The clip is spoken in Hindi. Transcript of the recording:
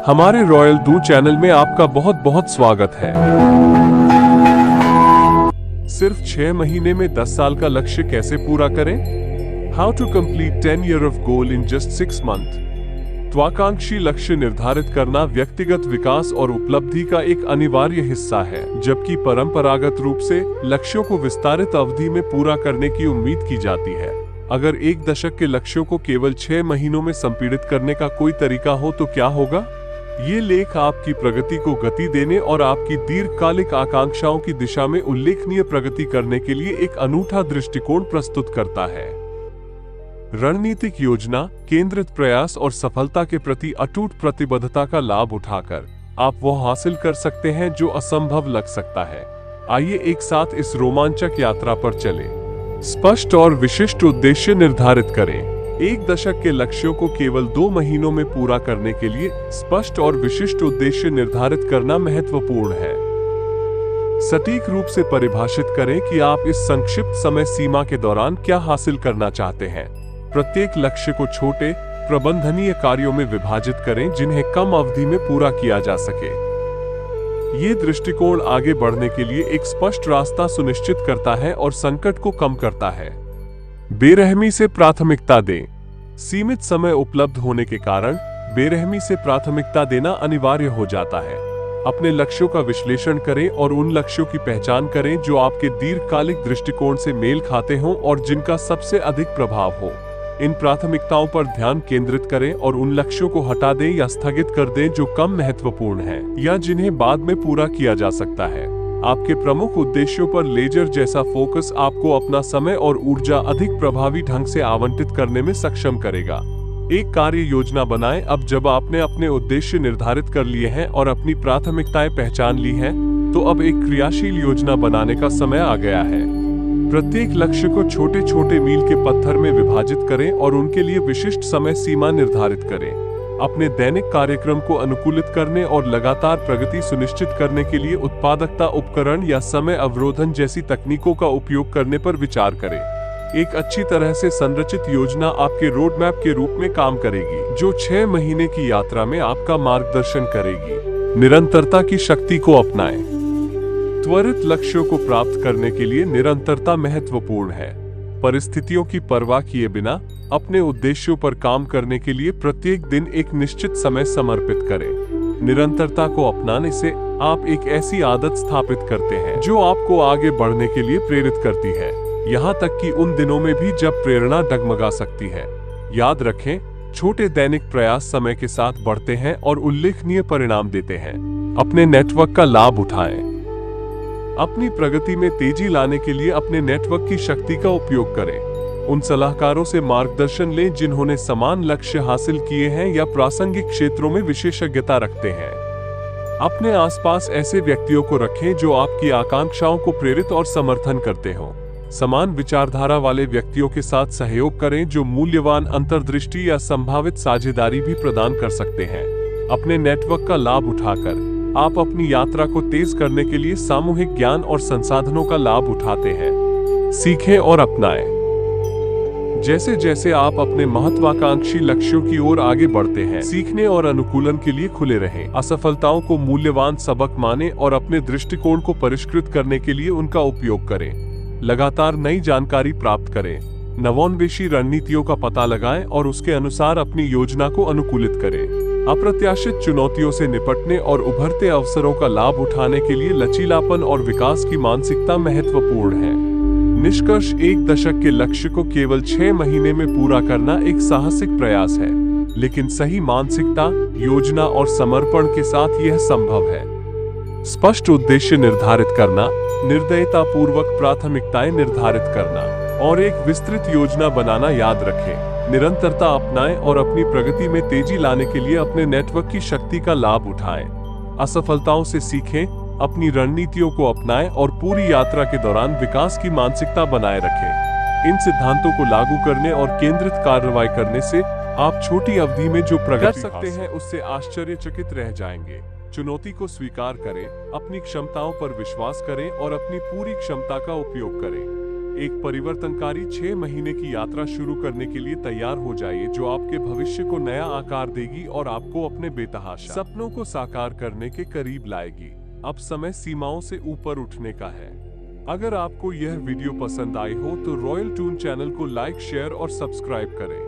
हमारे रॉयल दूर चैनल में आपका बहुत बहुत स्वागत है। सिर्फ 6 महीने में 10 साल का लक्ष्य कैसे पूरा करें? How to complete 10 year of goal in just 6 month. त्वाकांक्षी लक्ष्य निर्धारित करना व्यक्तिगत विकास और उपलब्धि का एक अनिवार्य हिस्सा है, जबकि परंपरागत रूप से लक्ष्यों को विस्तारित अवधि में पूरा करने की उम्मीद की जाती है। अगर एक दशक के लक्ष्यों को केवल 6 महीनों में संपीड़ित करने का कोई तरीका हो तो क्या होगा? ये लेख आपकी प्रगति को गति देने और आपकी दीर्घकालिक आकांक्षाओं की दिशा में उल्लेखनीय प्रगति करने के लिए एक अनूठा दृष्टिकोण प्रस्तुत करता है। रणनीतिक योजना, केंद्रित प्रयास और सफलता के प्रति अटूट प्रतिबद्धता का लाभ उठाकर आप वो हासिल कर सकते हैं जो असंभव लग सकता है। आइए एक साथ इस रोमांचक यात्रा पर चलें। स्पष्ट और विशिष्ट उद्देश्य निर्धारित करें। एक दशक के लक्ष्यों को केवल 2 महीनों में पूरा करने के लिए स्पष्ट और विशिष्ट उद्देश्य निर्धारित करना महत्वपूर्ण है। सटीक रूप से परिभाषित करें कि आप इस संक्षिप्त समय सीमा के दौरान क्या हासिल करना चाहते हैं। प्रत्येक लक्ष्य को छोटे, प्रबंधनीय कार्यों में विभाजित करें जिन्हें कम अवधि में पूरा किया जा सके। ये दृष्टिकोण आगे बढ़ने के लिए एक स्पष्ट रास्ता सुनिश्चित करता है और संकट को कम करता है। बेरहमी से प्राथमिकता दें। सीमित समय उपलब्ध होने के कारण बेरहमी से प्राथमिकता देना अनिवार्य हो जाता है। अपने लक्ष्यों का विश्लेषण करें और उन लक्ष्यों की पहचान करें जो आपके दीर्घकालिक दृष्टिकोण से मेल खाते हों और जिनका सबसे अधिक प्रभाव हो। इन प्राथमिकताओं पर ध्यान केंद्रित करें और उन लक्ष्यों को हटा दें या स्थगित कर दें जो कम महत्वपूर्ण हैं या जिन्हें बाद में पूरा किया जा सकता है। आपके प्रमुख उद्देश्यों पर लेजर जैसा फोकस आपको अपना समय और ऊर्जा अधिक प्रभावी ढंग से आवंटित करने में सक्षम करेगा। एक कार्य योजना बनाएं। अब जब आपने अपने उद्देश्य निर्धारित कर लिए हैं और अपनी प्राथमिकताएं पहचान ली हैं, तो अब एक क्रियाशील योजना बनाने का समय आ गया है। प्रत्येक लक्ष्य को छोटे छोटे मील के पत्थर में विभाजित करें और उनके लिए विशिष्ट समय सीमा निर्धारित करें। अपने दैनिक कार्यक्रम को अनुकूलित करने और लगातार प्रगति सुनिश्चित करने के लिए उत्पादकता उपकरण या समय अवरोधन जैसी तकनीकों का उपयोग करने पर विचार करें। एक अच्छी तरह से संरचित योजना आपके रोड मैप के रूप में काम करेगी, जो 6 महीने की यात्रा में आपका मार्गदर्शन करेगी। निरंतरता की शक्ति को अपनाएं। त्वरित लक्ष्यों को प्राप्त करने के लिए निरंतरता महत्वपूर्ण है। परिस्थितियों की परवाह किए बिना अपने उद्देश्यों पर काम करने के लिए प्रत्येक दिन एक निश्चित समय समर्पित करें। निरंतरता को अपनाने से आप एक ऐसी आदत स्थापित करते हैं जो आपको आगे बढ़ने के लिए प्रेरित करती है, यहाँ तक कि उन दिनों में भी जब प्रेरणा डगमगा सकती है। याद रखें, छोटे दैनिक प्रयास समय के साथ बढ़ते हैं और उल्लेखनीय परिणाम देते हैं। अपने नेटवर्क का लाभ उठाएं। अपनी प्रगति में तेजी लाने के लिए अपने नेटवर्क की शक्ति का उपयोग करें। उन सलाहकारों से मार्गदर्शन लें जिन्होंने समान लक्ष्य हासिल किए हैं या प्रासंगिक क्षेत्रों में विशेषज्ञता रखते हैं। अपने आसपास ऐसे व्यक्तियों को रखें जो आपकी आकांक्षाओं को प्रेरित और समर्थन करते हों। समान विचारधारा वाले व्यक्तियों के साथ सहयोग करें जो मूल्यवान अंतर्दृष्टि या संभावित साझेदारी भी प्रदान कर सकते हैं। अपने नेटवर्क का लाभ उठाकर आप अपनी यात्रा को तेज करने के लिए सामूहिक ज्ञान और संसाधनों का लाभ उठाते हैं। सीखें और अपनाएं। जैसे जैसे आप अपने महत्वाकांक्षी लक्ष्यों की ओर आगे बढ़ते हैं, सीखने और अनुकूलन के लिए खुले रहें। असफलताओं को मूल्यवान सबक मानें और अपने दृष्टिकोण को परिष्कृत करने के लिए उनका उपयोग करें। लगातार नई जानकारी प्राप्त करें। नवोन्मेषी रणनीतियों का पता लगाएं और उसके अनुसार अपनी योजना को अनुकूलित करें। अप्रत्याशित चुनौतियों से निपटने और उभरते अवसरों का लाभ उठाने के लिए लचीलापन और विकास की मानसिकता महत्वपूर्ण है। निष्कर्ष, एक दशक के लक्ष्य को केवल 6 महीने में पूरा करना एक साहसिक प्रयास है, लेकिन सही मानसिकता, योजना और समर्पण के साथ यह संभव है। स्पष्ट उद्देश्य निर्धारित करना, निर्दयतापूर्वक प्राथमिकताएं निर्धारित करना और एक विस्तृत योजना बनाना याद रखें। निरंतरता अपनाएं और अपनी प्रगति में तेजी लाने के लिए अपने नेटवर्क की शक्ति का लाभ उठाएं। असफलताओं से सीखें, अपनी रणनीतियों को अपनाएं और पूरी यात्रा के दौरान विकास की मानसिकता बनाए रखें। इन सिद्धांतों को लागू करने और केंद्रित कार्रवाई करने से आप छोटी अवधि में जो प्रगति कर सकते हैं उससे आश्चर्यचकित रह जाएंगे। चुनौती को स्वीकार करें, अपनी क्षमताओं पर विश्वास करें और अपनी पूरी क्षमता का उपयोग करें। एक परिवर्तनकारी 6 महीने की यात्रा शुरू करने के लिए तैयार हो जाइए, जो आपके भविष्य को नया आकार देगी और आपको अपने बेतहाशा सपनों को साकार करने के करीब लाएगी। अब समय सीमाओं से ऊपर उठने का है। अगर आपको यह वीडियो पसंद आई हो तो रॉयल टून चैनल को लाइक, शेयर और सब्सक्राइब करें।